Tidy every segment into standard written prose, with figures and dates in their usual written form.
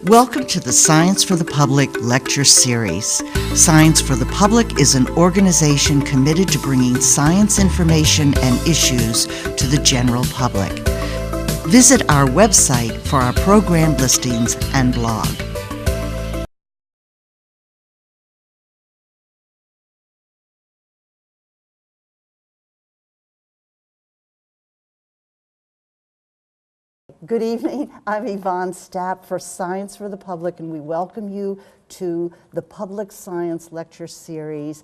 Welcome to the Science for the Public lecture series. Science for the Public is an organization committed to bringing science information and issues to the general public. Visit our website for our program listings and blog. Good evening. I'm Yvonne Stapp for Science for the Public, and we welcome you to the Public Science Lecture Series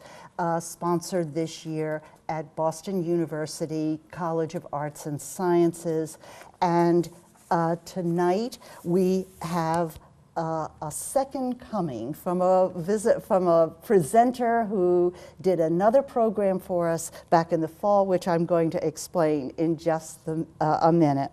sponsored this year at Boston University College of Arts and Sciences. And tonight we have a second coming from a presenter who did another program for us back in the fall, which I'm going to explain in just a minute.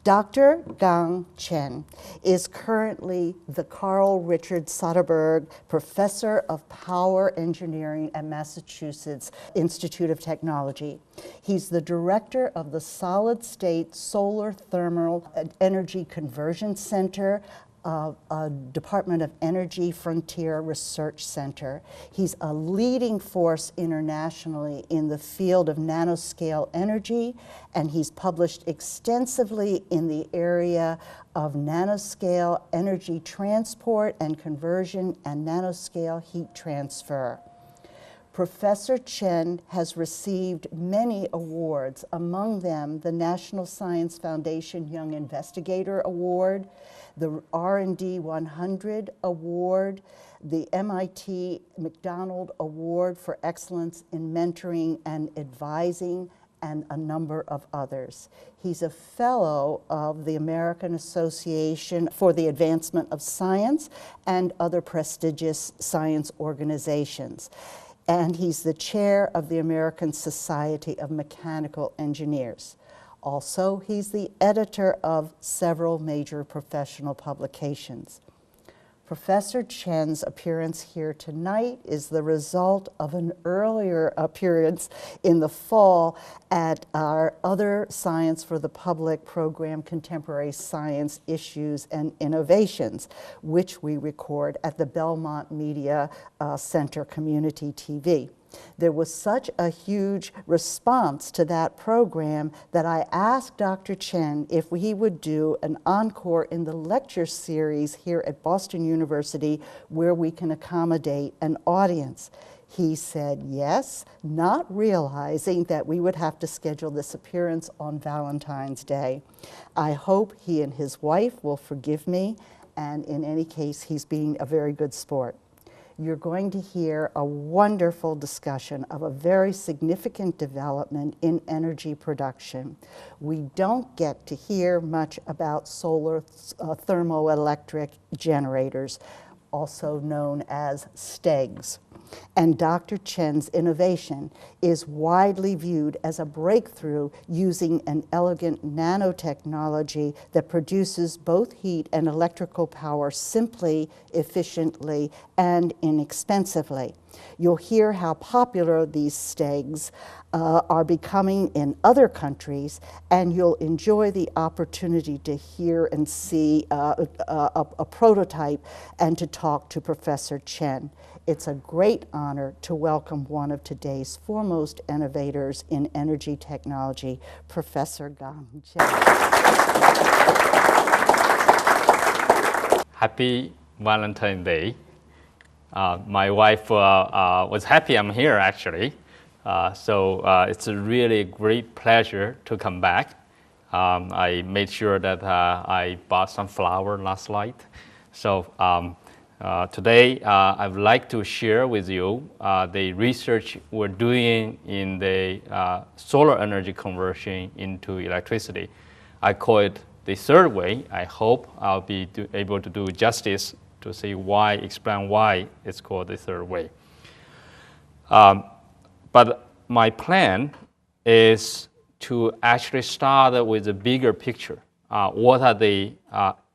Dr. Gang Chen is currently the Carl Richard Soderberg Professor of Power Engineering at Massachusetts Institute of Technology. He's the director of the Solid State Solar Thermal Energy Conversion Center, Department of Energy Frontier Research Center. He's a leading force internationally in the field of nanoscale energy, and he's published extensively in the area of nanoscale energy transport and conversion and nanoscale heat transfer. Professor Chen has received many awards, among them the National Science Foundation Young Investigator Award, the R&D 100 Award, the MIT McDonald Award for Excellence in Mentoring and Advising, and a number of others. He's a fellow of the American Association for the Advancement of Science and other prestigious science organizations. And he's the chair of the American Society of Mechanical Engineers. Also, he's the editor of several major professional publications. Professor Chen's appearance here tonight is the result of an earlier appearance in the fall at our other Science for the Public program, Contemporary Science Issues and Innovations, which we record at the Belmont Media Center Community TV. There was such a huge response to that program that I asked Dr. Chen if he would do an encore in the lecture series here at Boston University where we can accommodate an audience. He said yes, not realizing that we would have to schedule this appearance on Valentine's Day. I hope he and his wife will forgive me, and in any case, he's being a very good sport. You're going to hear a wonderful discussion of a very significant development in energy production. We don't get to hear much about solar thermoelectric generators, also known as STEGs. And Dr. Chen's innovation is widely viewed as a breakthrough using an elegant nanotechnology that produces both heat and electrical power simply, efficiently, and inexpensively. You'll hear how popular these STEGs are becoming in other countries, and you'll enjoy the opportunity to hear and see a prototype and to talk to Professor Chen. It's a great honor to welcome one of today's foremost innovators in energy technology, Professor Gang Chen. Happy Valentine's Day. My wife was happy I'm here, actually. So it's a really great pleasure to come back. I made sure that I bought some flowers last night. So today, I would like to share with you the research we're doing in the solar energy conversion into electricity. I call it the third way. I hope I'll be able to do justice to say why, explain why it's called the third way. But my plan is to actually start with a bigger picture. What are the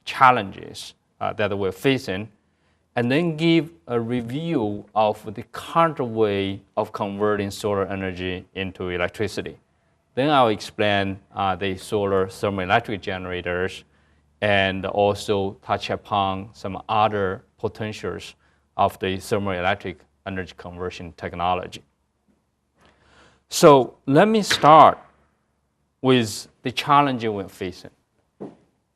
challenges that we're facing, and then give a review of the current way of converting solar energy into electricity. Then I'll explain the solar thermoelectric generators and also touch upon some other potentials of the thermoelectric energy conversion technology. So let me start with the challenge we're facing.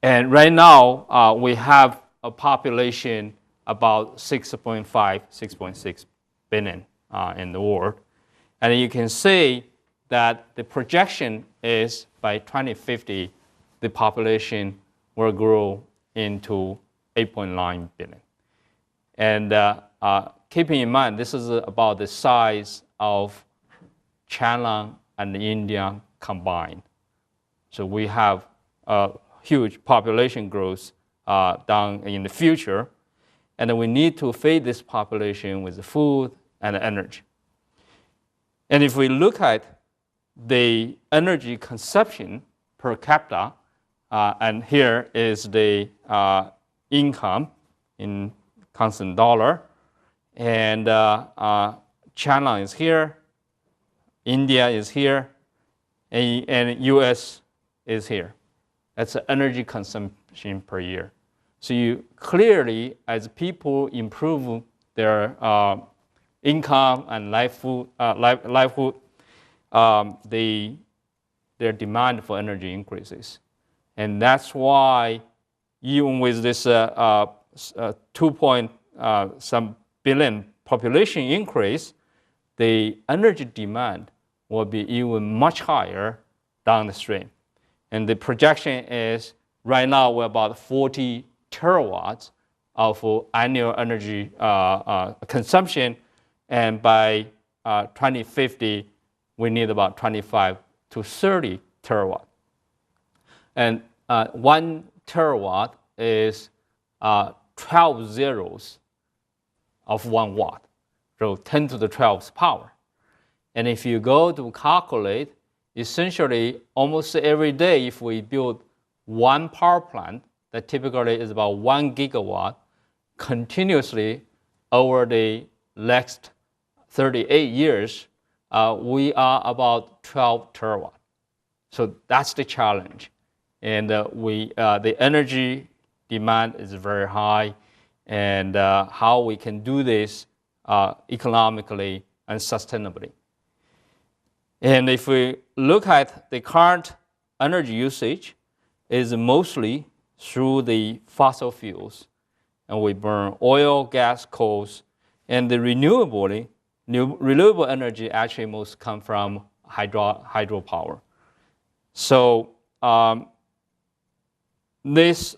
And right now, we have a population about 6.5, 6.6 billion in the world. And you can see that the projection is by 2050, the population will grow into 8.9 billion. And keeping in mind, this is about the size of China and India combined. So we have a huge population growth down in the future, and we need to feed this population with food and energy. And if we look at the energy consumption per capita, and here is the income in constant dollar, and China is here, India is here, and US is here. That's the energy consumption per year. So you clearly, as people improve their income and livelihood, their demand for energy increases. And that's why even with this 2 billion population increase, the energy demand will be even much higher down the stream. And the projection is right now we're about 40 terawatts of annual energy consumption, and by 2050 we need about 25 to 30 terawatt. And 1 terawatt is 12 zeros of 1 watt, so 10 to the 12th power. And if you go to calculate, essentially almost every day if we build one power plant that typically is about 1 gigawatt continuously over the next 38 years, we are about 12 terawatt. So that's the challenge. And the energy demand is very high, and how we can do this economically and sustainably. And if we look at the current energy usage, is mostly through the fossil fuels, and we burn oil, gas, coals, and the renewable energy actually most come from hydropower. So these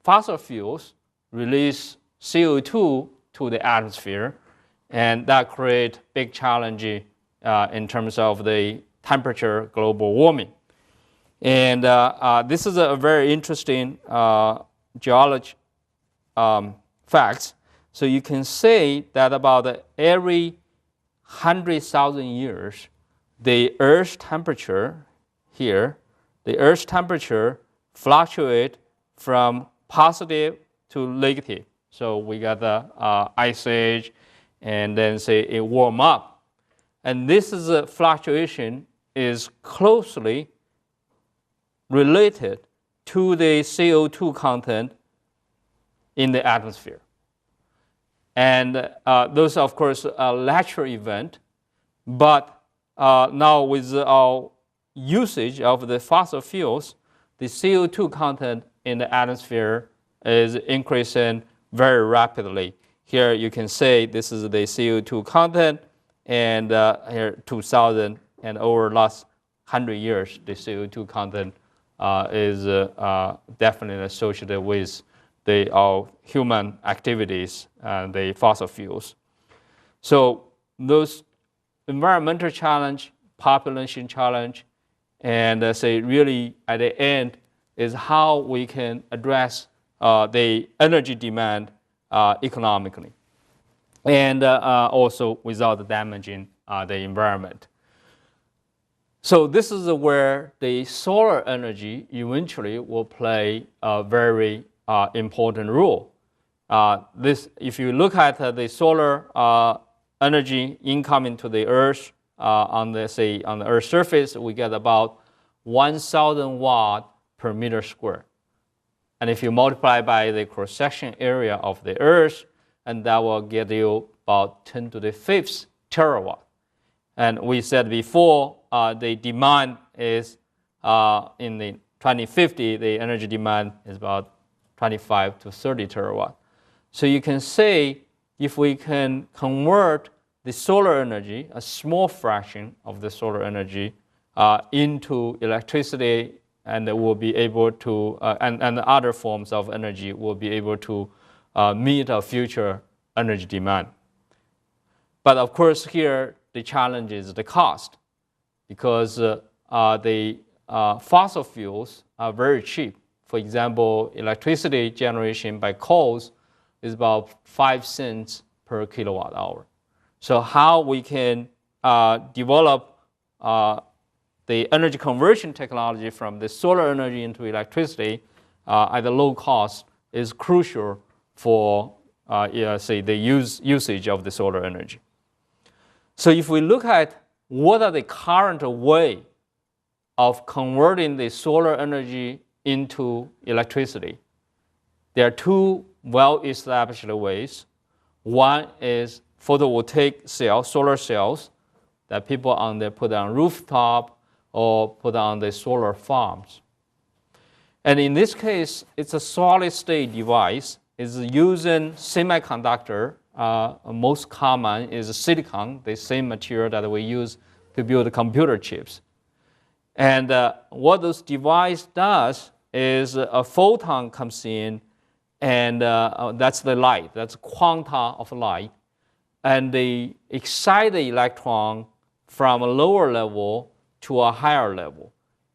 fossil fuels release CO2 to the atmosphere, and that creates big challenge in terms of the temperature, global warming. And this is a very interesting geology facts. So you can say that about every 100,000 years, the Earth's temperature here, the Earth's temperature fluctuate from positive to negative. So we got the ice age, and then say it warm up. And this is a fluctuation is closely related to the CO2 content in the atmosphere. And those, of course, are natural event, but now with our usage of the fossil fuels, the CO2 content in the atmosphere is increasing very rapidly. Here you can say this is the CO2 content, and here 2000, and over the last 100 years, the CO2 content is definitely associated with our human activities and the fossil fuels. So those environmental challenge, population challenge, and say really at the end is how we can address the energy demand economically, and also without damaging the environment. So this is where the solar energy eventually will play a very important role. If you look at the solar energy incoming to the Earth, on the Earth's surface, we get about 1,000 watt per meter square. And if you multiply by the cross-section area of the Earth, and that will get you about 10 to the 5th terawatt. And we said before, the demand is, in the 2050, the energy demand is about 25 to 30 terawatt. So you can say, if we can convert the solar energy, a small fraction of the solar energy, into electricity, and we'll be able to, and other forms of energy will be able to meet our future energy demand. But of course, here the challenge is the cost, because the fossil fuels are very cheap. For example, electricity generation by coals is about 5 cents per kilowatt hour. So how we can develop the energy conversion technology from the solar energy into electricity at a low cost is crucial for, say, the usage of the solar energy. So if we look at what are the current way of converting the solar energy into electricity, there are two well-established ways. One is photovoltaic cells, solar cells, that people put on rooftop or put on the solar farms. And in this case, it's a solid-state device. It's using semiconductor. Most common is silicon, the same material that we use to build computer chips. And what this device does is a photon comes in, and that's the light. That's quanta of light. And they excite the electron from a lower level to a higher level.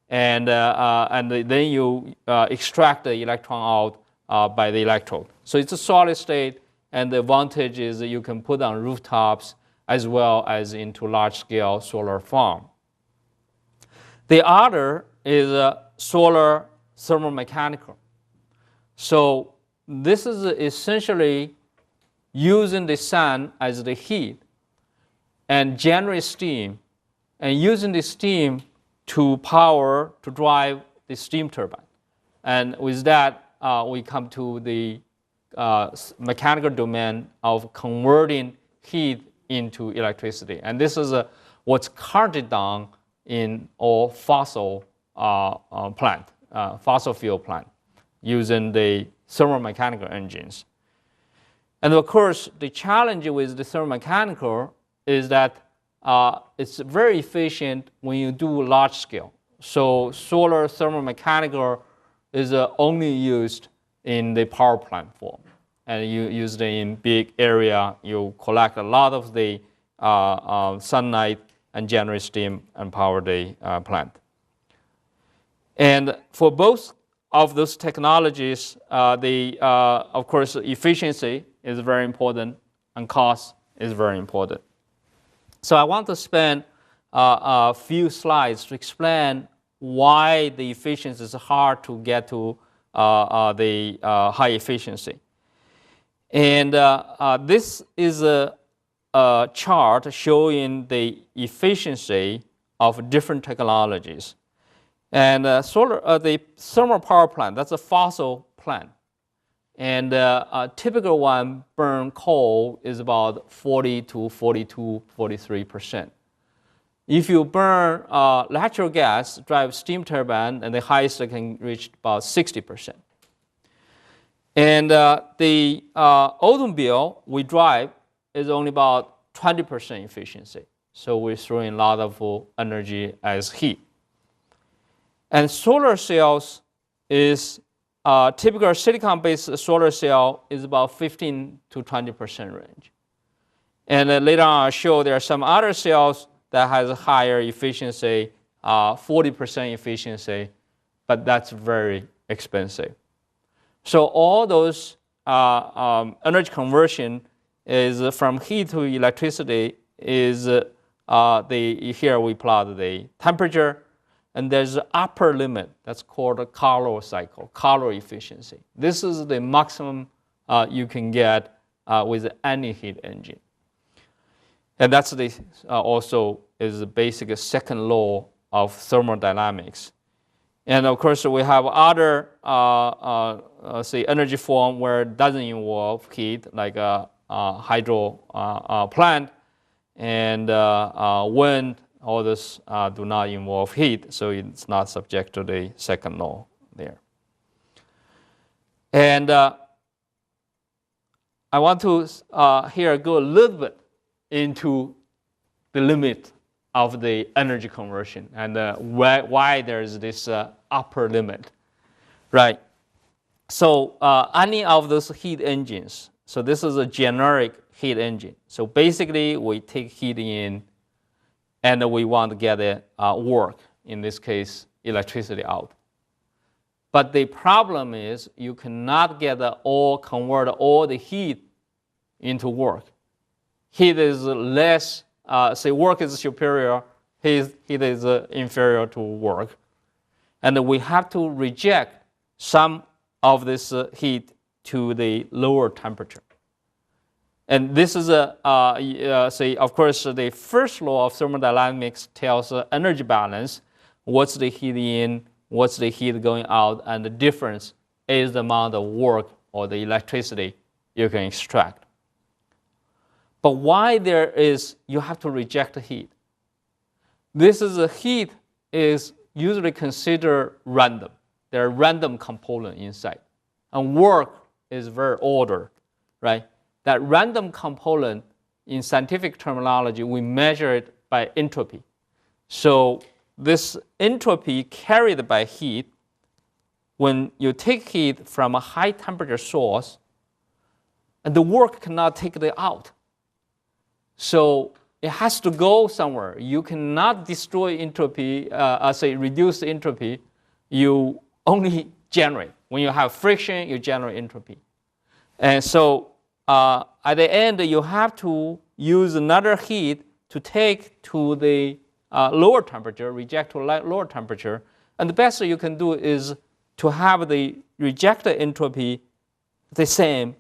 And then you extract the electron out by the electrode. So it's a solid state, and the advantage is that you can put on rooftops as well as into large-scale solar farm. The other is solar thermomechanical. So this is essentially using the sun as the heat and generate steam, and using the steam to drive the steam turbine. And with that, we come to the mechanical domain of converting heat into electricity. And this is what's currently done in all fossil fuel plant, using the thermomechanical engines. And of course, the challenge with the thermomechanical is that it's very efficient when you do large scale. So solar thermomechanical is only used in the power plant form. And you use it in big area. You collect a lot of the sunlight and generate steam and power the plant. And for both of those technologies, of course, efficiency is very important and cost is very important. So I want to spend a few slides to explain why the efficiency is hard to get to the high efficiency. And this is a chart showing the efficiency of different technologies. And the thermal power plant, that's a fossil plant. And a typical one burn coal is about 40 to 42, 43%. If you burn natural gas, drive steam turbine, and the highest can reach about 60%. And the automobile we drive is only about 20% efficiency. So we're throwing a lot of energy as heat. And solar cells is typical silicon-based solar cell is about 15 to 20% range. And later on, I'll show there are some other cells that has a higher efficiency, 40% efficiency, but that's very expensive. So all those energy conversion is from heat to electricity is here we plot the temperature, and there's an upper limit that's called a Carnot cycle, Carnot efficiency. This is the maximum you can get with any heat engine. And that's also is the basic second law of thermodynamics. And of course, we have other, say, energy form where it doesn't involve heat, like a hydro plant and wind. All this do not involve heat, so it's not subject to the second law there. And I want to here go a little bit into the limit of the energy conversion and why there's this upper limit, right? So any of those heat engines, so this is a generic heat engine. So basically, we take heat in, and we want to get it work, in this case, electricity out. But the problem is you cannot convert all the heat into work. Heat is less, say work is superior, heat is inferior to work. And we have to reject some of this heat to the lower temperature. And this is say, of course, the first law of thermodynamics tells energy balance. What's the heat in, what's the heat going out, and the difference is the amount of work or the electricity you can extract. But why you have to reject the heat? This is heat is usually considered random. There are random components inside. And work is very ordered, right? That random component, in scientific terminology, we measure it by entropy. So this entropy carried by heat, when you take heat from a high temperature source, and the work cannot take it out. So it has to go somewhere. You cannot destroy entropy, say reduce entropy. You only generate. When you have friction, you generate entropy. And so at the end, you have to use another heat to take to the lower temperature, reject to lower temperature. And the best you can do is to have the rejected entropy the same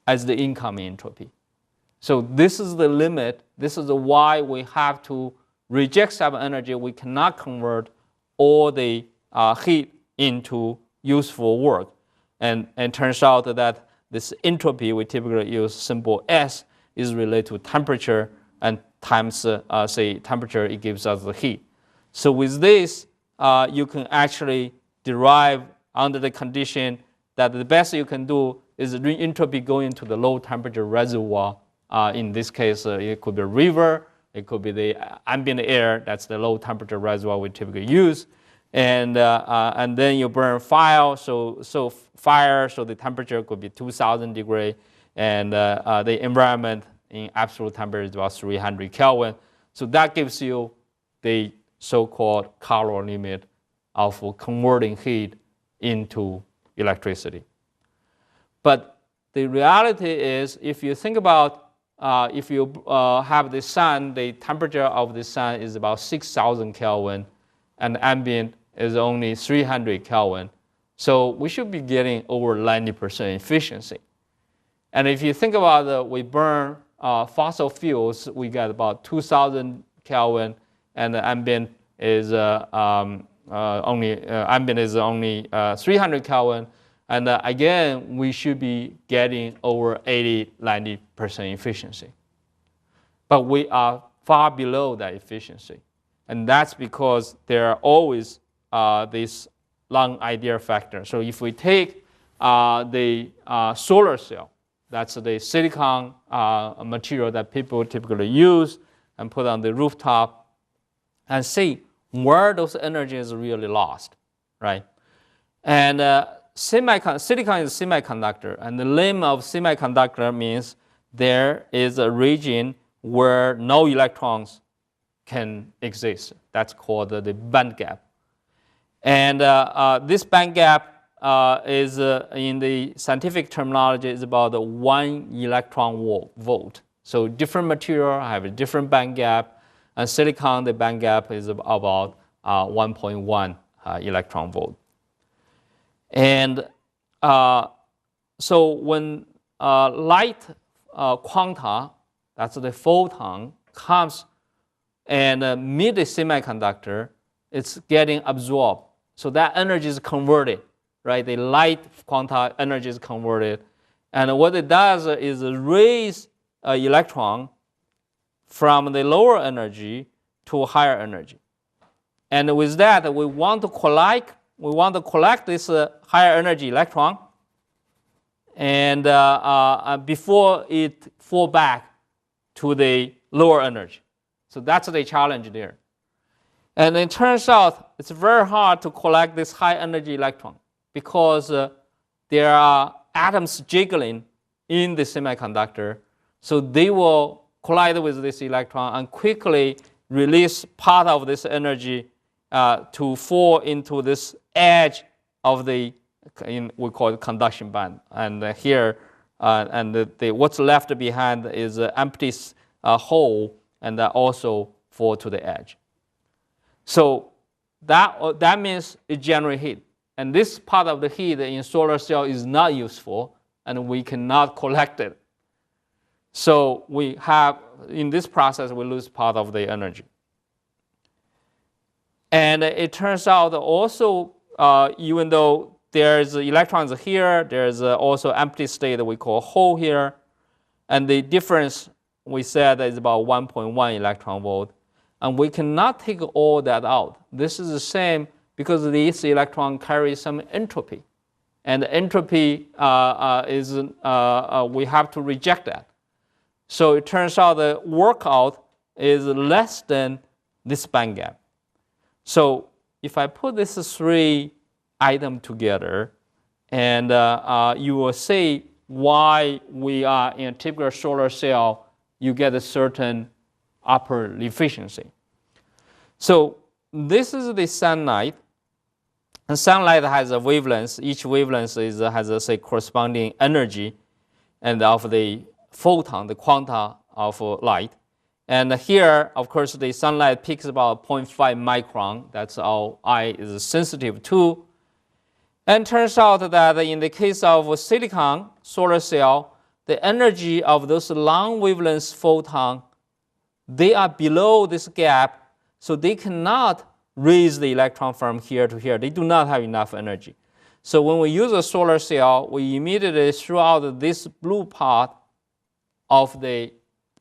as the incoming entropy. So this is the limit. This is why we have to reject some energy. We cannot convert all the heat into useful work. And it turns out that this entropy, we typically use symbol S, is related to temperature, and times, say, temperature, it gives us the heat. So with this, you can actually derive under the condition that the best you can do is entropy going to the low temperature reservoir. In this case, it could be a river, it could be the ambient air, that's the low temperature reservoir we typically use. And then you burn fire, so the temperature could be 2,000 degrees, and the environment in absolute temperature is about 300 Kelvin. So that gives you the so-called caloric limit of converting heat into electricity. But the reality is, if you think about if you have the sun, the temperature of the sun is about 6,000 Kelvin, and ambient is only 300 Kelvin. So we should be getting over 90% efficiency. And if you think about we burn fossil fuels, we get about 2,000 Kelvin, and the ambient is only 300 Kelvin. And again, we should be getting over 80–90% efficiency. But we are far below that efficiency. And that's because there are always these long idea factor. So if we take the solar cell, that's the silicon material that people typically use, and put on the rooftop, and see where those energies are really lost, right? And silicon is a semiconductor, and the name of semiconductor means there is a region where no electrons can exist. That's called the band gap. And this band gap is, in the scientific terminology, is about 1 electron volt. So different material have a different band gap, and silicon, the band gap is about 1.1 electron volt. And so when light quanta, that's the photon, comes and meet the semiconductor, it's getting absorbed. So that energy is converted, right? The light quanta energy is converted. And what it does is raise an electron from the lower energy to higher energy. And with that, we want to collect this higher energy electron, and before it fall back to the lower energy. So that's the challenge there. And it turns out it's very hard to collect this high energy electron because there are atoms jiggling in the semiconductor. So they will collide with this electron and quickly release part of this energy to fall into this edge of the, we call it conduction band. And here, what's left behind is an empty hole, and that also fall to the edge. So that means it generates heat. And this part of the heat in solar cell is not useful, and we cannot collect it. So we have, in this process, we lose part of the energy. And it turns out also, even though there's electrons here, there's also empty state that we call hole here. And the difference, we said, is about 1.1 electron volt. And we cannot take all that out. This is the same because this electron carries some entropy. And entropy we have to reject that. So it turns out the workout is less than this band gap. So if I put these three items together, and you will see why we are in a typical solar cell, you get a certain upper efficiency. So this is the sunlight. And sunlight has a wavelength. Each wavelength has a corresponding energy and of the photon, the quanta of light. And here, of course, the sunlight peaks about 0.5 micron. That's all eye is sensitive to. And turns out that in the case of silicon solar cell, the energy of those long wavelength photon, they are below this gap, so they cannot raise the electron from here to here. They do not have enough energy. So when we use a solar cell, we immediately throw out this blue part of the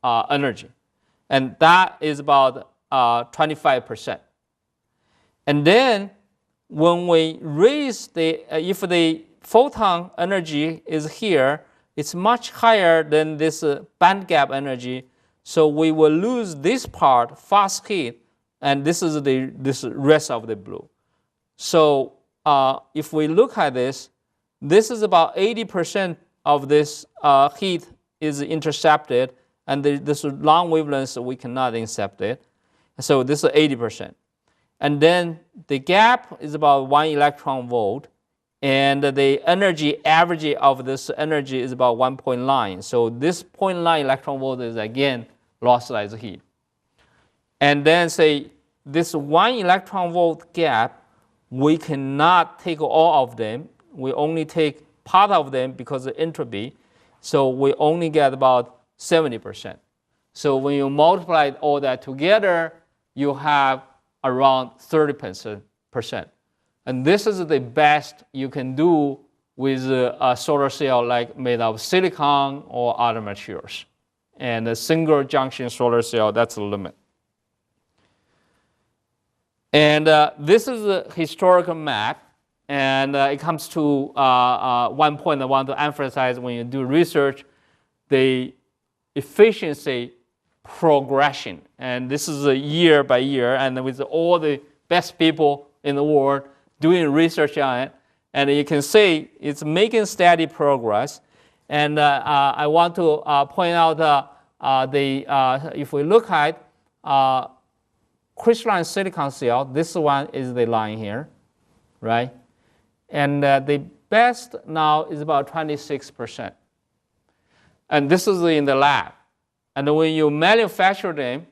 energy. And that is about 25%. And then when we raise if the photon energy is here, it's much higher than this band gap energy. So we will lose this part, fast heat, and this is this rest of the blue. So if we look at this is about 80% of this heat is intercepted, and this long wavelength, we cannot intercept it. So this is 80%. And then the gap is about 1 electron volt, and the energy average of this energy is about 1.9. So this 0.9 electron volt is again lossless heat. And then say this 1 electron volt gap, we cannot take all of them. We only take part of them because of entropy. So we only get about 70%. So when you multiply all that together, you have around 30%. And this is the best you can do with a solar cell like made of silicon or other materials. And a single junction solar cell, that's the limit. And this is a historical map. And it comes to one point I want to emphasize when you do research, the efficiency progression. And this is a year by year, and with all the best people in the world doing research on it. And you can see it's making steady progress. And I want to point out if we look at crystalline silicon cell, this one is the line here, right? And the best now is about 26%. And this is in the lab. And when you manufacture them,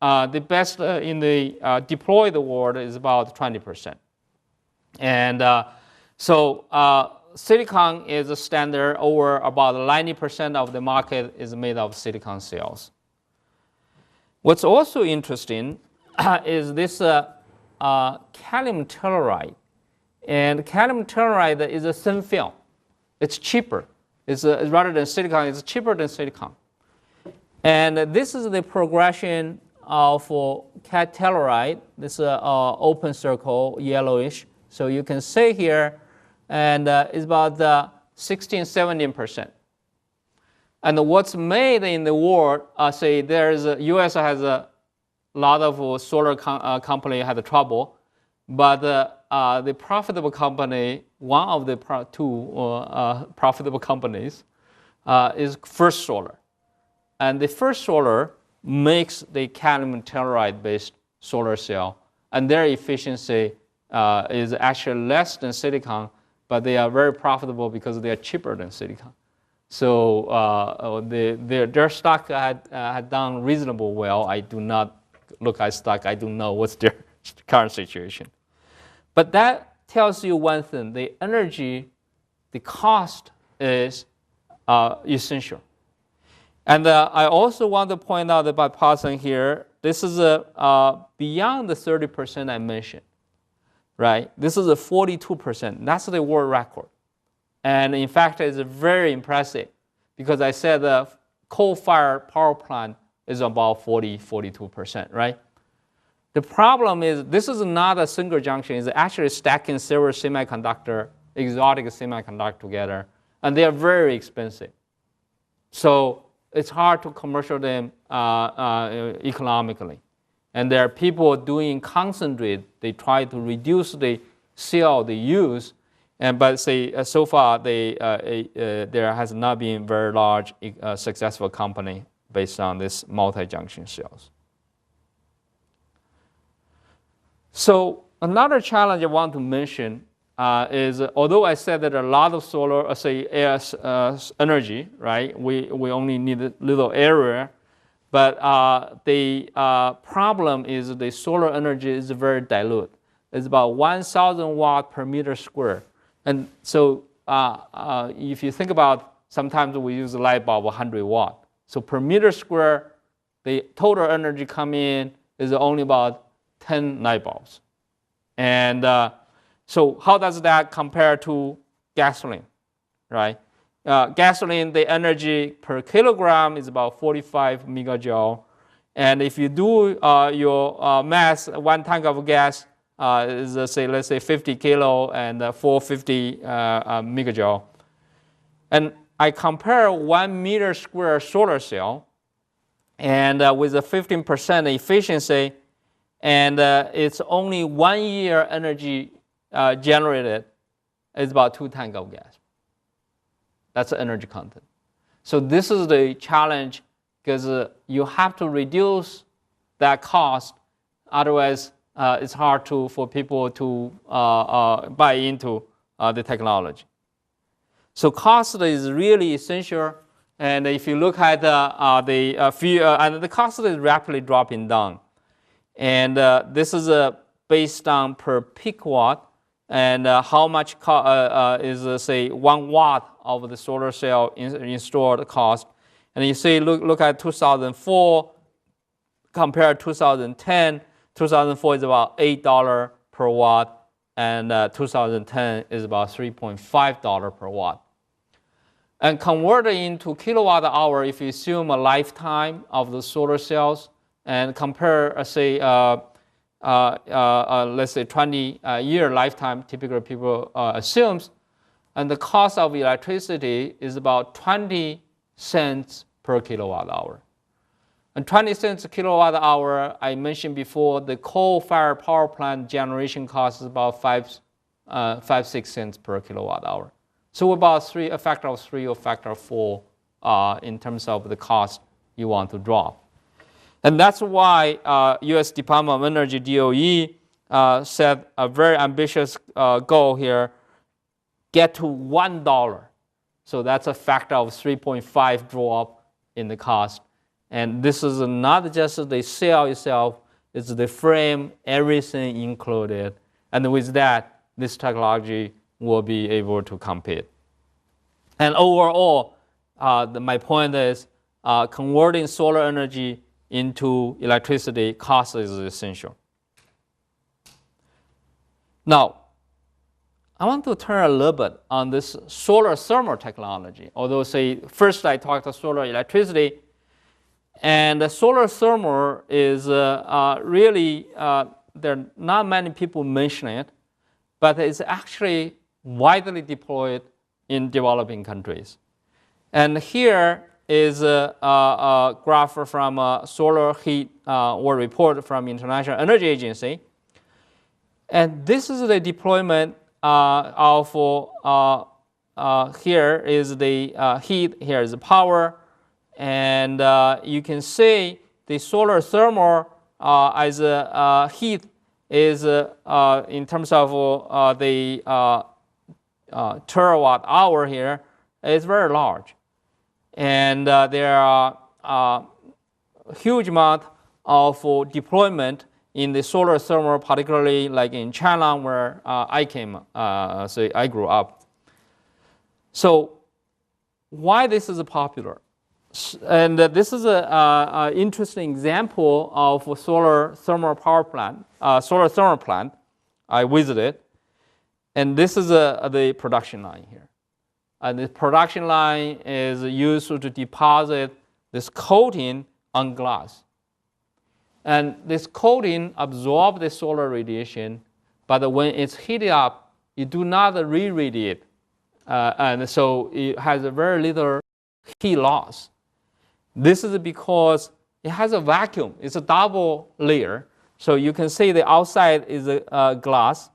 the best in the deployed world is about 20%. And so silicon is a standard. Over about 90% of the market is made of silicon cells. What's also interesting is this gallium telluride. And cadmium telluride is a thin film. It's cheaper. Rather than silicon, it's cheaper than silicon. And this is the progression of cad telluride. This is an open circle, yellowish. So you can see here, and it's about 16, 17%. And what's made in the world, say U.S. has a lot of solar company had trouble, but the profitable company, one of the two profitable companies, is First Solar. And the First Solar makes the cadmium telluride based solar cell, and their efficiency is actually less than silicon, but they are very profitable because they are cheaper than silicon. So their stock had done reasonable well. I do not look at stock. I don't know what's their current situation. But that tells you one thing: the energy, the cost is essential. And I also want to point out about pausing here, this is beyond the 30% I mentioned, right? This is a 42%. That's the world record. And in fact, it's very impressive because I said the coal-fired power plant is about 42%, right? The problem is this is not a single junction. It's actually stacking several exotic semiconductor together, and they are very expensive. So it's hard to commercial them economically. And there are people doing concentrate. They try to reduce the cell they use, but so far there has not been very large successful company based on this multi-junction cells. So another challenge I want to mention is, although I said that a lot of solar, energy, right? We only need a little area, but the problem is the solar energy is very dilute. It's about 1,000 watt per meter square. And so if you think about, sometimes we use a light bulb 100 watt. So per meter square, the total energy come in is only about 10 light bulbs. And so how does that compare to gasoline, right? Gasoline, the energy per kilogram is about 45 megajoule. And if you do your mass, 1 tank of gas is, let's say 50 kilo and 450 megajoule. And I compare 1 meter square solar cell and with a 15% efficiency, and it's only 1 year energy generated is about 2 tanks of gas. That's the energy content. So this is the challenge because you have to reduce that cost. Otherwise, it's hard for people to buy into the technology. So cost is really essential. And if you look at the cost is rapidly dropping down. And this is based on per peak watt, and how much is, say, 1 watt of the solar cell installed cost. And you see, look at 2004 compared to 2010. 2004 is about $8 per watt, and 2010 is about $3.5 per watt. And converted into kilowatt hour, if you assume a lifetime of the solar cells, and compare, let's say 20-year lifetime, typically people assumes, and the cost of electricity is about 20 cents per kilowatt hour. And 20 cents a kilowatt hour, I mentioned before, the coal-fired power plant generation cost is about 5-6 cents per kilowatt hour. So about a factor of 3 or factor of 4 in terms of the cost you want to drop. And that's why U.S. Department of Energy, DOE, set a very ambitious goal here, get to $1. So that's a factor of 3.5 drop in the cost. And this is not just the cell itself, it's the frame, everything included. And with that, this technology will be able to compete. And overall, my point is converting solar energy into electricity cost is essential. Now, I want to turn a little bit on this solar thermal technology. Although, say, first I talked about solar electricity, and the solar thermal is really, there are not many people mention it, but it's actually widely deployed in developing countries. And here is a graph from solar heat or report from International Energy Agency. And this is the deployment of, here is the heat, here is the power. And you can see the solar thermal as heat is in terms of the terawatt hour here is very large. And there are a huge amount of deployment in the solar thermal, particularly like in China, where I came, so I grew up. So why this is popular? And this is an interesting example of a solar thermal power plant, solar thermal plant I visited. And this is the production line here. And the production line is used to deposit this coating on glass. And this coating absorbs the solar radiation, but when it's heated up, you do not re-radiate. And so it has a very little heat loss. This is because it has a vacuum. It's a double layer. So you can see the outside is a glass.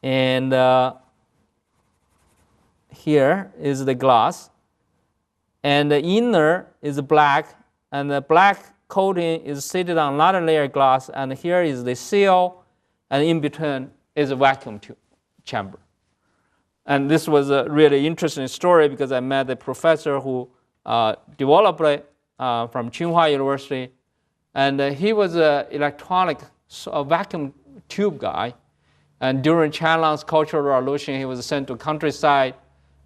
And here is the glass. And the inner is black. And the black coating is seated on another layer of glass. And here is the seal. And in between is a vacuum tube chamber. And this was a really interesting story because I met a professor who developed it from Tsinghua University. And he was an electronic vacuum tube guy. And during China's Cultural Revolution, he was sent to countryside.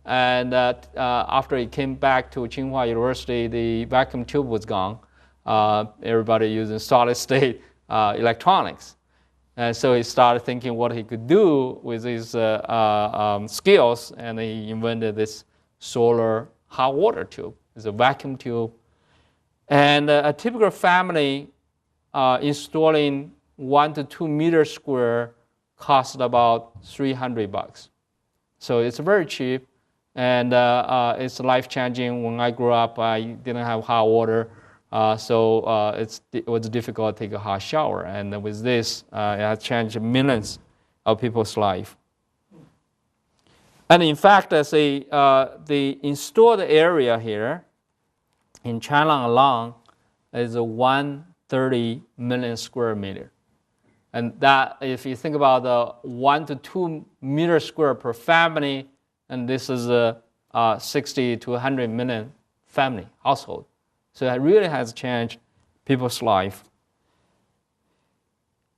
And after he came back to Tsinghua University, the vacuum tube was gone. Everybody using solid state electronics. And so he started thinking what he could do with his skills, and he invented this solar hot water tube. It's a vacuum tube. And a typical family installing 1 to 2 meters square cost about $300. So it's very cheap, and it's life-changing. When I grew up, I didn't have hot water. So it was difficult to take a hot shower. And with this, it has changed millions of people's life. And in fact, the installed area here in China alone is 130 million square meter. And that, if you think about the 1 to 2 meters square per family, and this is a 60 to 100 million family household. So it really has changed people's life.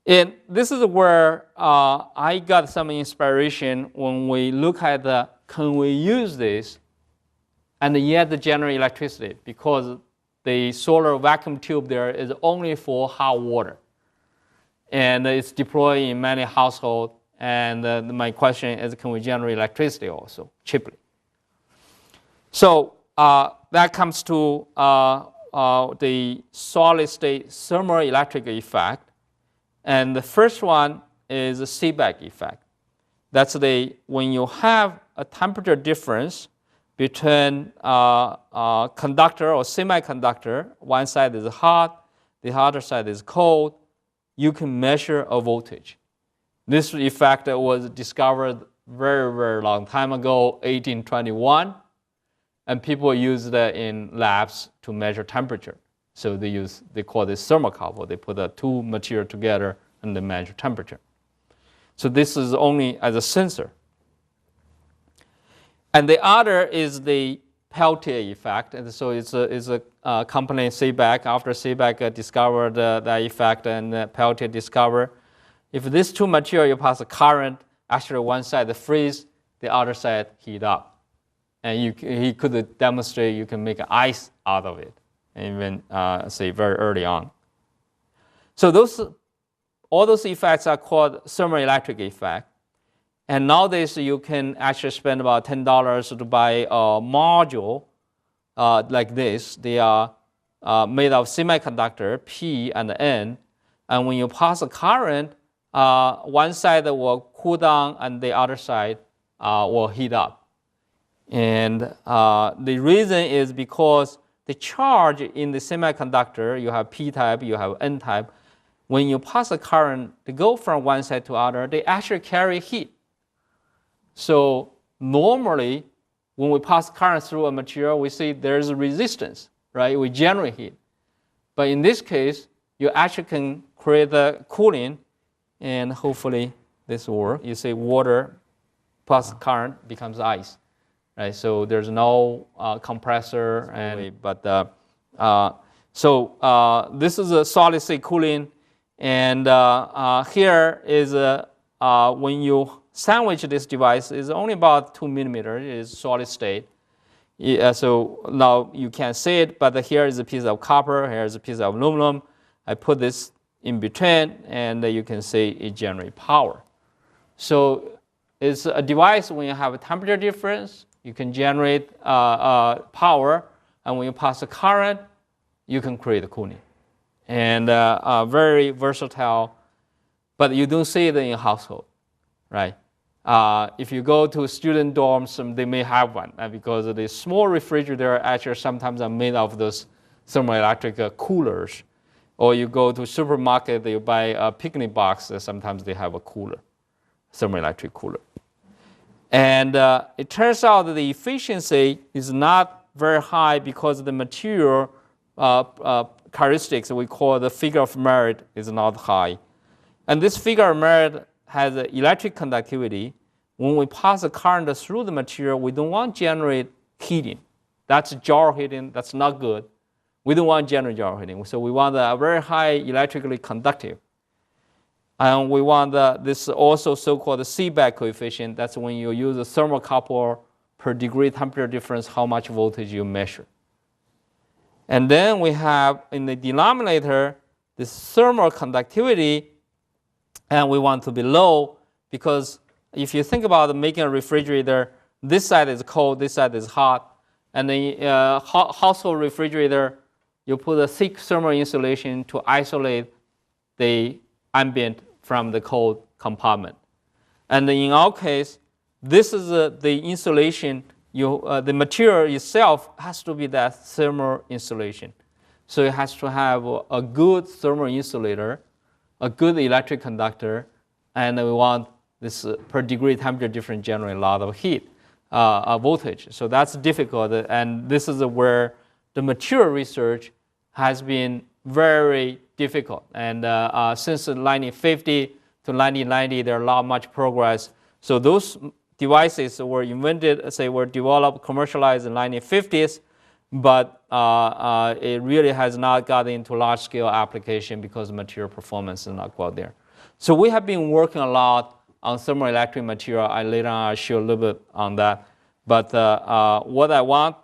And this is where I got some inspiration when we look at can we use this and yet generate electricity, because the solar vacuum tube there is only for hot water. And it's deployed in many households. And my question is, can we generate electricity also cheaply? So that comes to the solid-state thermoelectric effect. And the first one is the Seebeck effect. That's when you have a temperature difference between conductor or semiconductor, one side is hot, the other side is cold, you can measure a voltage. This effect was discovered very, very long time ago, 1821. And people use that in labs to measure temperature. So they call this thermocouple. They put the two materials together and they measure temperature. So this is only as a sensor. And the other is the Peltier effect. And so it's a company, Seebeck. After Seebeck discovered that effect and Peltier discovered, if these two materials you pass a current, actually one side freeze, the other side heat up. And he could demonstrate you can make ice out of it, even say very early on. So all those effects are called thermoelectric effect. And nowadays, you can actually spend about $10 to buy a module like this. They are made of semiconductor, P and N. And when you pass a current, one side will cool down and the other side will heat up. And the reason is because the charge in the semiconductor, you have P type, you have N type. When you pass a current, they go from one side to other, they actually carry heat. So normally, when we pass current through a material, we see there's a resistance, right? We generate heat. But in this case, you actually can create the cooling, and hopefully this will work. You see water plus current becomes ice, right? So there's no compressor, this is a solid state cooling, and here is when you sandwich this device is only about 2 millimeters. It is solid state. So now you can't see it, but here is a piece of copper. Here is a piece of aluminum. I put this in between, and you can see it generates power. So it's a device when you have a temperature difference, you can generate power, and when you pass a current, you can create a cooling. And very versatile, but you don't see it in a household, right? If you go to student dorms, they may have one because the small refrigerator actually sometimes are made of those thermoelectric coolers. Or you go to supermarket, you buy a picnic box, sometimes they have a cooler, thermoelectric cooler. And it turns out that the efficiency is not very high because the material characteristics we call the figure of merit is not high. And this figure of merit has electric conductivity. When we pass a current through the material, we don't want to generate heating. That's Joule heating. That's not good. We don't want to generate Joule heating. So we want a very high electrically conductive. And we want this also so-called Seebeck coefficient. That's when you use a thermocouple per degree temperature difference, how much voltage you measure. And then we have in the denominator this thermal conductivity, and we want to be low because if you think about making a refrigerator, this side is cold, this side is hot. And the household refrigerator, you put a thick thermal insulation to isolate the ambient from the cold compartment. And in our case, this is the insulation. The material itself has to be that thermal insulation. So it has to have a good thermal insulator, a good electric conductor, and we want this per degree temperature difference generate a lot of heat, voltage. So that's difficult, and this is where the material research has been very difficult. And since 1950 to 1990, there are much progress. So those devices were invented, were developed, commercialized in the 1950s, but it really has not gotten into large-scale application because material performance is not quite there. So we have been working a lot on thermoelectric material. Later on, I'll show a little bit on that. But what I want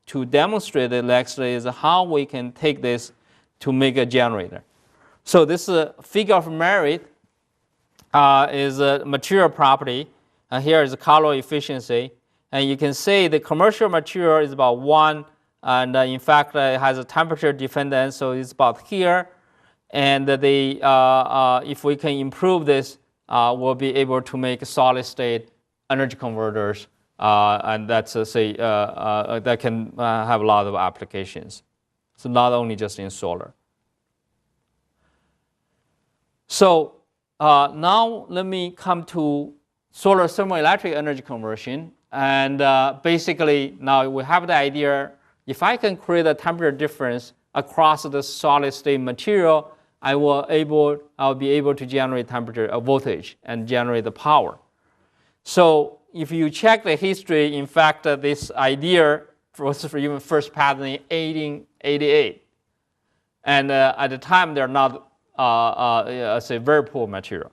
to demonstrate next is how we can take this to make a generator. So this figure of merit is a material property. And here is the calorie efficiency. And you can see the commercial material is about 1. And in fact, it has a temperature dependence, so it's about here. And if we can improve this, we'll be able to make solid state energy converters. And that's, that can have a lot of applications. So not only just in solar. So now let me come to solar thermoelectric energy conversion. And basically, now we have the idea, if I can create a temperature difference across the solid state material, I'll be able to generate temperature voltage and generate the power. So if you check the history, in fact, this idea was even first patented in 1888. And at the time, they're not, very poor material.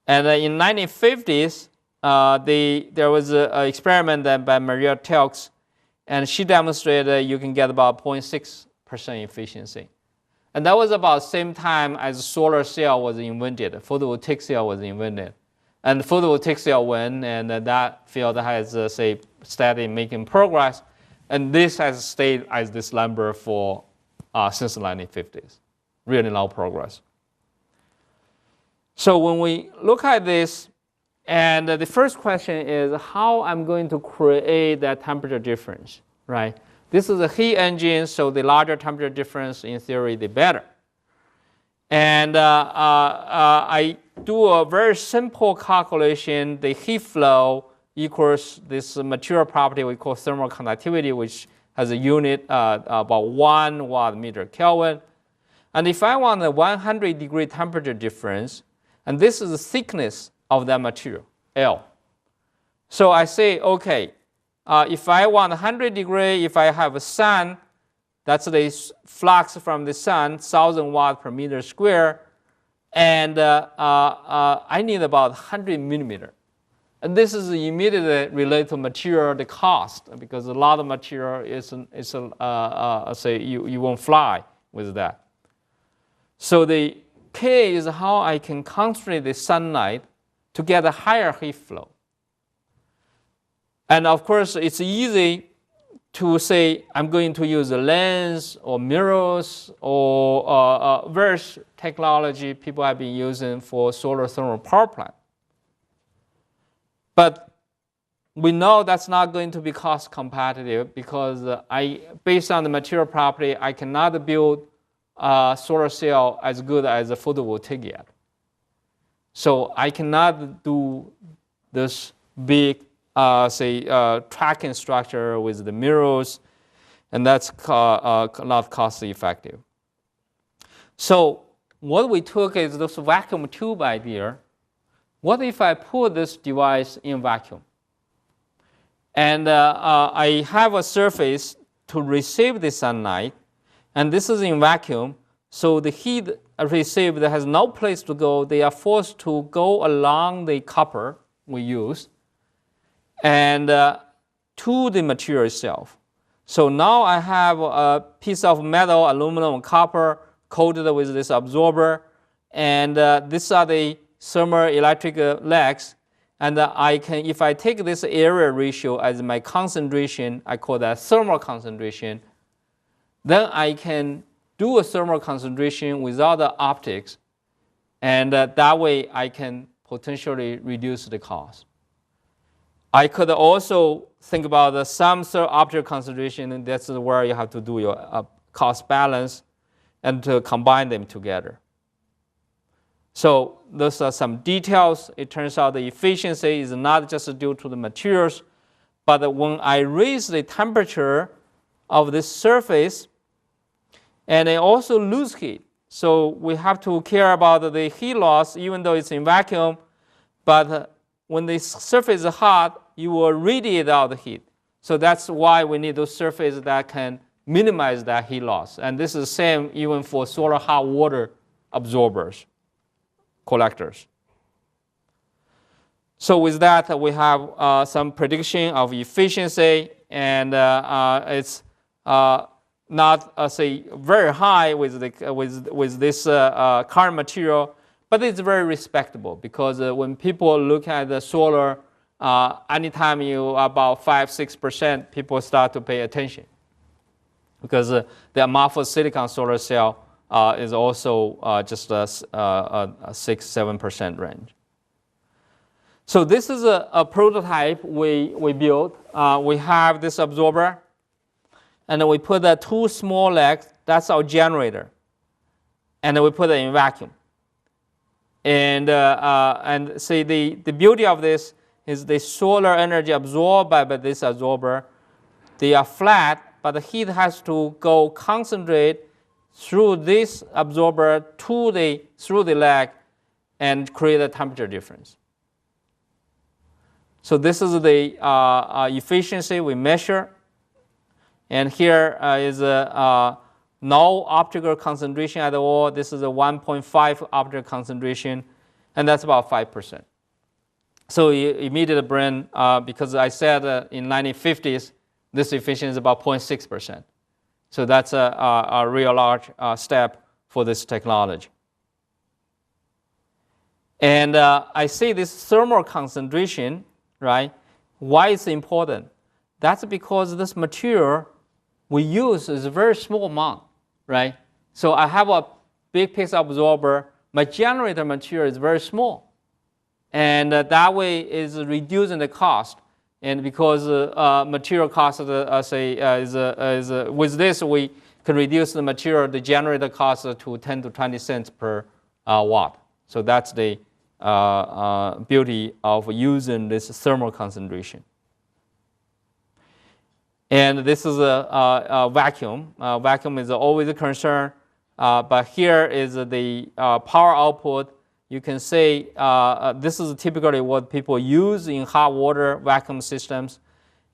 And in 1950s, there was an experiment done by Maria Telx, and she demonstrated you can get about 0.6% efficiency. And that was about the same time as solar cell was invented, photovoltaic cell was invented. And photovoltaic cell win, and that field has, say, steady making progress. And this has stayed as this number for since the 1950s. Really low progress. So when we look at this, and the first question is how I'm going to create that temperature difference, right? This is a heat engine, so the larger temperature difference, in theory, the better. And I do a very simple calculation. The heat flow equals this material property we call thermal conductivity, which has a unit about 1 watt-meter Kelvin. And if I want a 100-degree temperature difference, and this is the thickness of that material, L. So I say, okay, if I want 100 degree, if I have a sun, that's the flux from the sun, 1,000 watt per meter square, and I need about 100 millimeter. And this is immediately related to material, the cost, because a lot of material say you won't fly with that. So the K is how I can concentrate the sunlight to get a higher heat flow. And of course, it's easy to say I'm going to use a lens or mirrors or various technology people have been using for solar thermal power plant. But we know that's not going to be cost competitive because based on the material property, I cannot build a solar cell as good as a photovoltaic yet. So I cannot do this big, tracking structure with the mirrors, and that's not cost effective. So what we took is this vacuum tube idea. What if I put this device in vacuum? And I have a surface to receive the sunlight, and this is in vacuum, so the heat received has no place to go. They are forced to go along the copper we use and to the material itself. So now I have a piece of metal, aluminum, and copper coated with this absorber, and these are the thermoelectric legs. And I can, if I take this area ratio as my concentration, I call that thermal concentration, then I can do a thermal concentration without the optics, and that way I can potentially reduce the cost. I could also think about some optical concentration, and that's where you have to do your cost balance and to combine them together. So those are some details. It turns out the efficiency is not just due to the materials, but when I raise the temperature of this surface, and I also lose heat. So we have to care about the heat loss, even though it's in vacuum, but when the surface is hot, you will radiate out the heat. So that's why we need those surfaces that can minimize that heat loss. And this is the same even for solar hot water absorbers, collectors. So with that, we have some prediction of efficiency, and it's not say very high with this current material, but it's very respectable because when people look at the solar, anytime you about 5-6%, people start to pay attention because the amorphous silicon solar cell is also just a 6-7% range. So this is a prototype we built. We have this absorber, and then we put the two small legs. That's our generator, and then we put it in vacuum. And see the beauty of this is the solar energy absorbed by this absorber. They are flat, but the heat has to go concentrate through this absorber through the leg and create a temperature difference. So this is the efficiency we measure. And here is no optical concentration at all. This is a 1.5 optical concentration, and that's about 5%. So you immediately bring, because I said in 1950s, this efficiency is about 0.6%. So that's a real large step for this technology. And I say this thermal concentration, right? Why it's important? That's because this material we use is a very small amount, right? So I have a big piece absorber. My generator material is very small. And that way is reducing the cost. And because material cost, with this, we can reduce the material, the generator cost to 10 to 20 cents per watt. So that's the beauty of using this thermal concentration. And this is a vacuum. Vacuum is always a concern, but here is the power output. You can say this is typically what people use in hot water vacuum systems.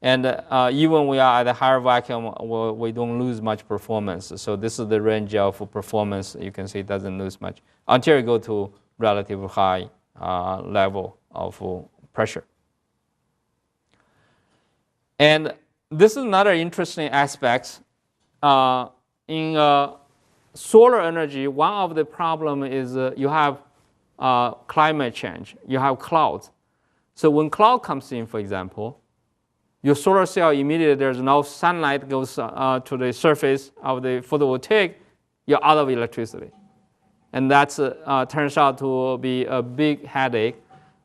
And even we are at a higher vacuum, we don't lose much performance. So this is the range of performance. You can see it doesn't lose much until you go to relatively high level of pressure. And this is another interesting aspect. In solar energy, one of the problems is you have climate change. You have clouds. So when cloud comes in, for example, your solar cell immediately, there's no sunlight goes to the surface of the photovoltaic, you're out of electricity. And that turns out to be a big headache.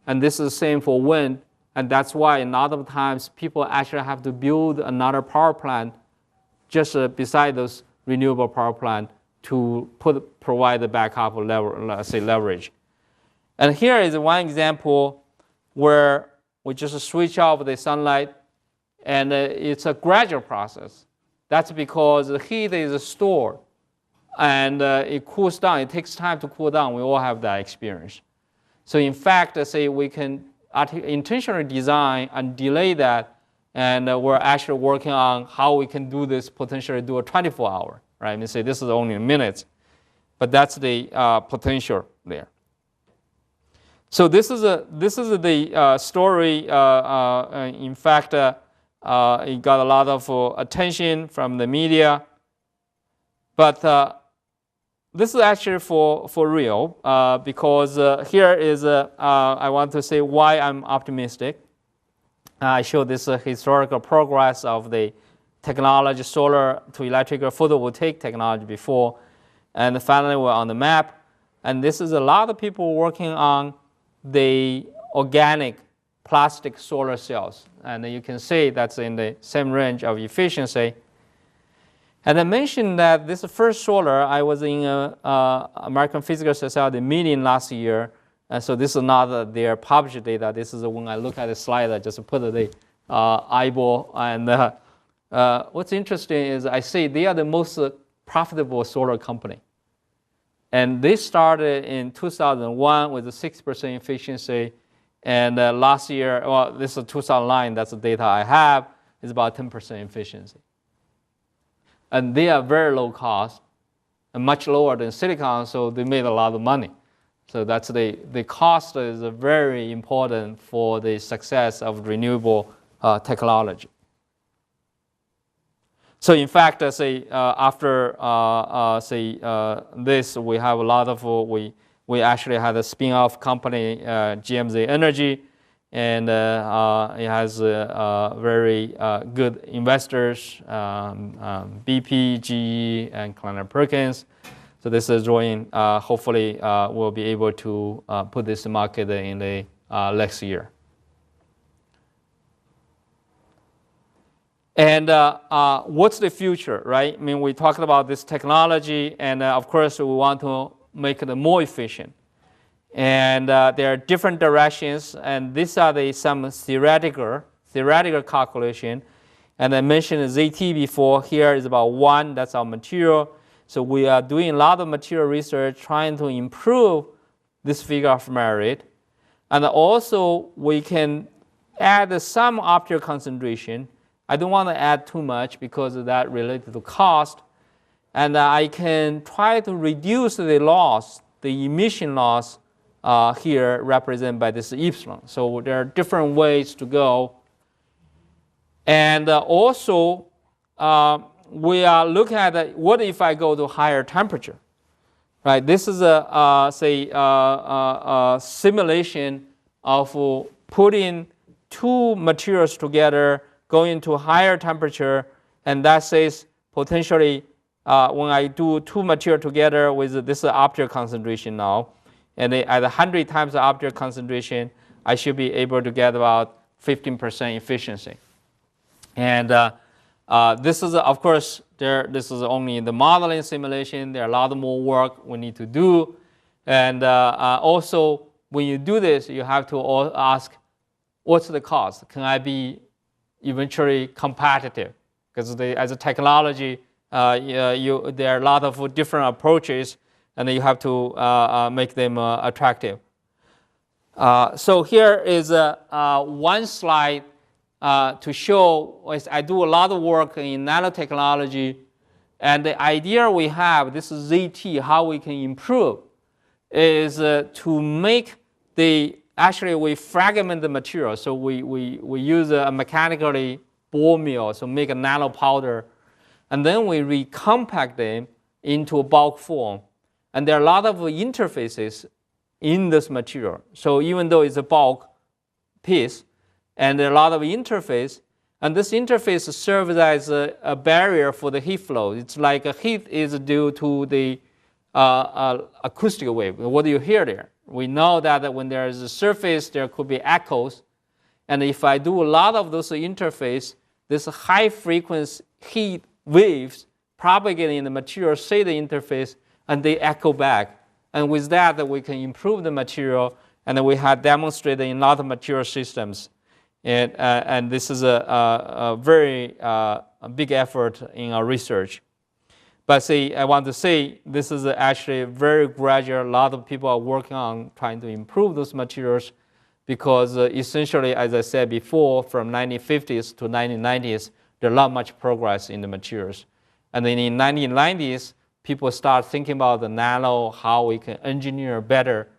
And this is the same for wind. And that's why a lot of times people actually have to build another power plant just beside those renewable power plant to provide the backup leverage. And here is one example where we just switch off the sunlight, and it's a gradual process. That's because the heat is stored, and it cools down. It takes time to cool down. We all have that experience. So in fact, say we can intentionally design and delay that, and we're actually working on how we can do this, potentially do a 24-hour, right? I mean, say this is only a minute, but that's the potential there. So this is the story. In fact, it got a lot of attention from the media, but this is actually for real, because here is I want to say why I'm optimistic. I showed this historical progress of the technology, solar to electrical photovoltaic technology before, and finally we're on the map. And this is a lot of people working on the organic plastic solar cells. And you can see that's in the same range of efficiency. And I mentioned that this first solar, I was in American Physical Society meeting last year. And so this is not their published data. This is when I look at the slide, I just put the eyeball. And what's interesting is I see they are the most profitable solar company. And they started in 2001 with a 6% efficiency. And last year, well, this is 2009, that's the data I have, is about 10% efficiency. And they are very low cost and much lower than silicon, so they made a lot of money. So that's the cost is very important for the success of renewable technology. So in fact, after this, we have a lot of, we actually had a spin-off company, GMZ Energy, and it has very good investors, BP, GE, and Kleiner Perkins. So this is drawing, hopefully we'll be able to put this market in the next year. And what's the future, right? I mean, we talked about this technology, and of course we want to make it more efficient. And there are different directions, and these are some theoretical calculation. And I mentioned ZT before. Here is about 1, that's our material. So we are doing a lot of material research trying to improve this figure of merit. And also we can add some optical concentration. I don't want to add too much because of that related to cost. And I can try to reduce the loss, the emission loss here represented by this epsilon. So there are different ways to go. And also, we are looking at what if I go to higher temperature, right? This is a simulation of putting two materials together, going to higher temperature, and that says potentially when I do two materials together with this object concentration now, and at 100 times the object concentration, I should be able to get about 15% efficiency. And this is, of course, this is only the modeling simulation. There are a lot more work we need to do. And also, when you do this, you have to ask, what's the cost? Can I be eventually competitive? Because as a technology, there are a lot of different approaches, and you have to make them attractive. So here is one slide to show. I do a lot of work in nanotechnology, and the idea we have, this is ZT, how we can improve, is to make actually we fragment the material. So we use a mechanically ball mill, so make a nano powder, and then we recompact them into a bulk form. And there are a lot of interfaces in this material. So even though it's a bulk piece, and there are a lot of interface, and this interface serves as a barrier for the heat flow. It's like a heat is due to the acoustic wave. What do you hear there? We know that when there is a surface, there could be echoes. And if I do a lot of those interface, this high frequency heat waves propagate in the material, say the interface, and they echo back. And with that, we can improve the material, and we have demonstrated in a lot of material systems. And this is a very big effort in our research. But I want to say this is actually very gradual. A lot of people are working on trying to improve those materials because essentially, as I said before, from 1950s to 1990s, there's not much progress in the materials. And then in 1990s, people start thinking about the nano, how we can engineer better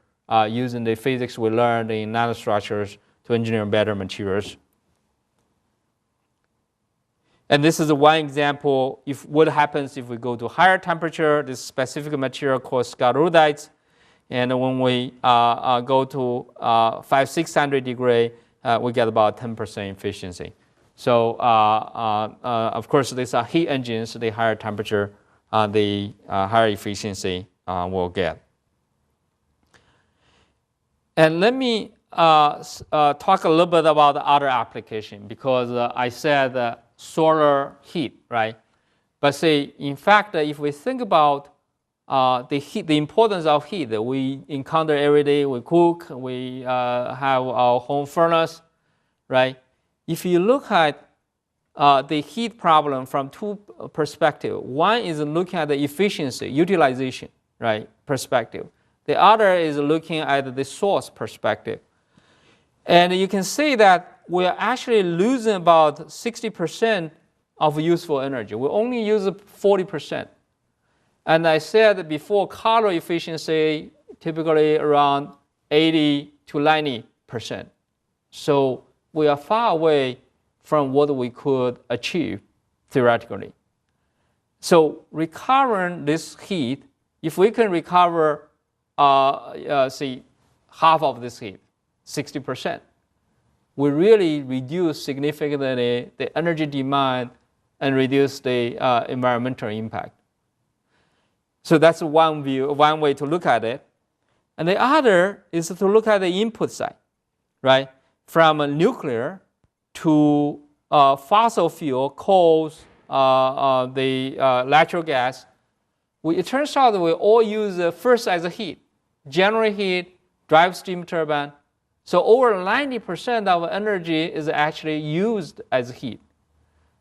using the physics we learned in nanostructures to engineer better materials. And this is one example of what happens if we go to higher temperature, this specific material called sclerudites. And when we go to 500-600 degrees, we get about 10% efficiency. So of course, these are heat engines, the higher temperature, the higher efficiency we'll get. And let me talk a little bit about the other application, because I said solar heat, right? But in fact, if we think about the importance of heat, we encounter every day, we cook, we have our home furnace, right? If you look at the heat problem from two perspectives, one is looking at the efficiency, utilization, right, perspective. The other is looking at the source perspective. And you can see that we are actually losing about 60% of useful energy. We only use 40%. And I said before, color efficiency typically around 80 to 90%. So we are far away from what we could achieve theoretically. So recovering this heat, if we can recover, half of this heat, 60%, we really reduce significantly the energy demand and reduce the environmental impact. So that's one view, one way to look at it. And the other is to look at the input side, right? From nuclear to fossil fuel, coals, the natural gas. It turns out that we all use first as a heat, generate heat, drive steam turbine. So over 90% of energy is actually used as heat.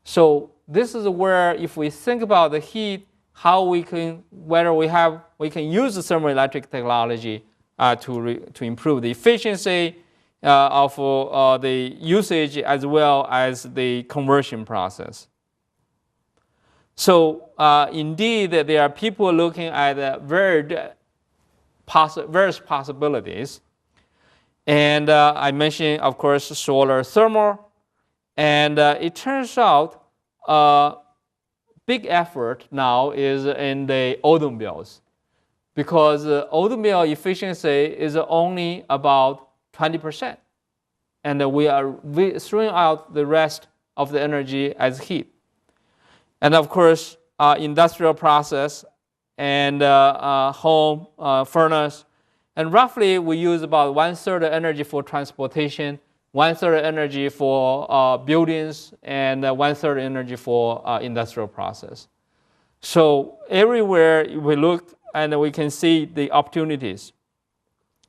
So this is where, if we think about the heat, how we can, we can use the thermoelectric technology to improve the efficiency of the usage as well as the conversion process. So indeed, there are people looking at various possibilities. And I mentioned, of course, solar thermal. And it turns out big effort now is in the automobiles. because automobile efficiency is only about 20%. And we are throwing out the rest of the energy as heat. And of course, industrial process and home furnace. And roughly, we use about 1/3 of energy for transportation, 1/3 of energy for buildings, and 1/3 energy for industrial process. So everywhere we look, and we can see the opportunities.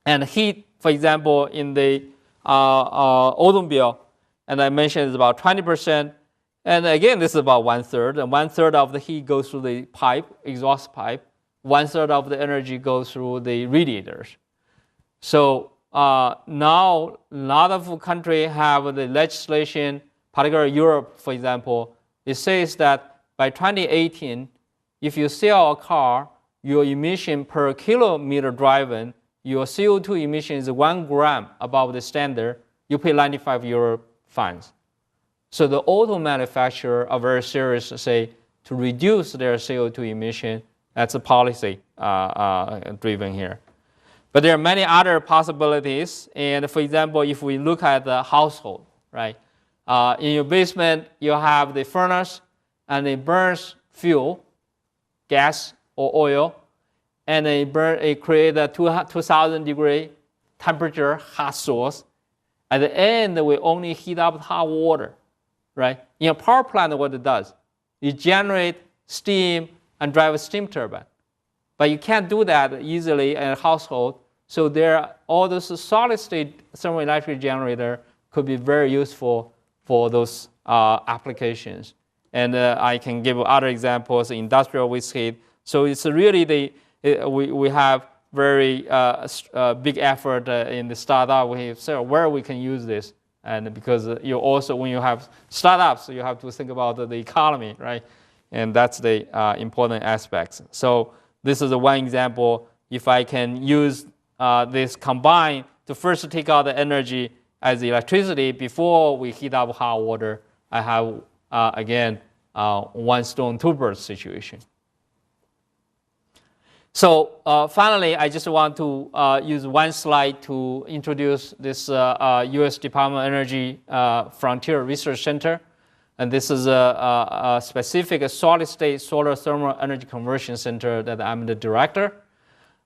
And heat, for example, in the automobile, and I mentioned it's about 20%. And again, this is about 1/3. And 1/3 of the heat goes through the pipe, exhaust pipe. 1/3 of the energy goes through the radiators. So now a lot of countries have the legislation, particularly Europe, for example. It says that by 2018, if you sell a car, your emission per kilometer driven, your CO2 emission is 1 gram above the standard, you pay €95 fines. So the auto manufacturers are very serious, say, to reduce their CO2 emission. That's a policy driven here. But there are many other possibilities. And for example, if we look at the household, right? In your basement, you have the furnace, and it burns fuel, gas or oil, and it creates a 2,000 degree temperature hot source. At the end, we only heat up hot water, right? In a power plant, what it does, it generates steam and drive a steam turbine. But you can't do that easily in a household. So all those solid-state thermoelectric generator could be very useful for those applications. And I can give other examples, industrial waste heat. So it's really we have very big effort in the startup. We have said where we can use this. And because you also, when you have startups, you have to think about the economy, right? And that's the important aspects. So this is one example. If I can use this combined to first take out the energy as electricity before we heat up hot water, I have, again, one stone, two birds situation. So finally, I just want to use one slide to introduce this U.S. Department of Energy Frontier Research Center. And this is a specific solid-state solar thermal energy conversion center that I'm the director.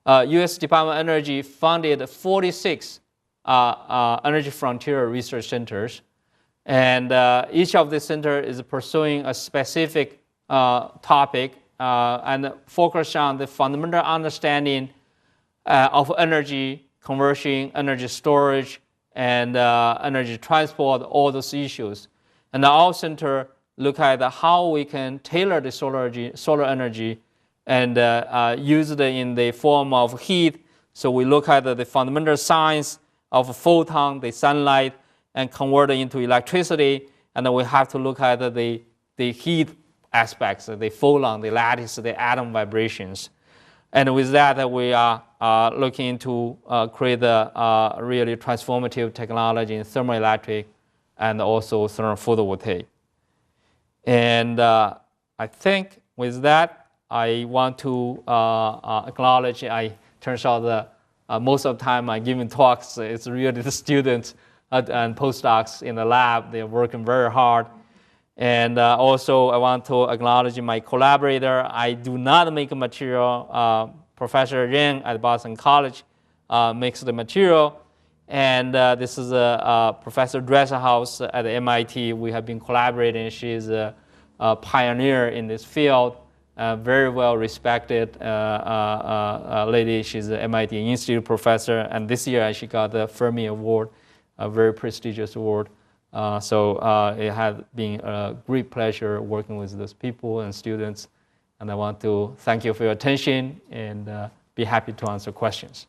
U.S. Department of Energy funded 46 energy frontier research centers. And each of the centers is pursuing a specific topic and focus on the fundamental understanding of energy conversion, energy storage, and energy transport, all those issues. And our center look at how we can tailor the solar energy and use it in the form of heat. So we look at the fundamental science of photon, the sunlight, and convert it into electricity. And then we have to look at the heat aspects, the photon, the lattice, the atom vibrations. And with that, we are looking to create a really transformative technology in thermoelectric and also photovoltaic. And I think with that, I want to acknowledge, turns out that most of the time I'm giving talks, it's really the students and postdocs in the lab. They're working very hard. And also, I want to acknowledge my collaborator. I do not make material. Professor Chen at Boston College makes the material. And this is Professor Dresselhaus at MIT. We have been collaborating. She's a pioneer in this field, very well respected lady. She's an MIT Institute professor. And this year, she got the Fermi Award, a very prestigious award. So it has been a great pleasure working with those people and students. And I want to thank you for your attention and be happy to answer questions.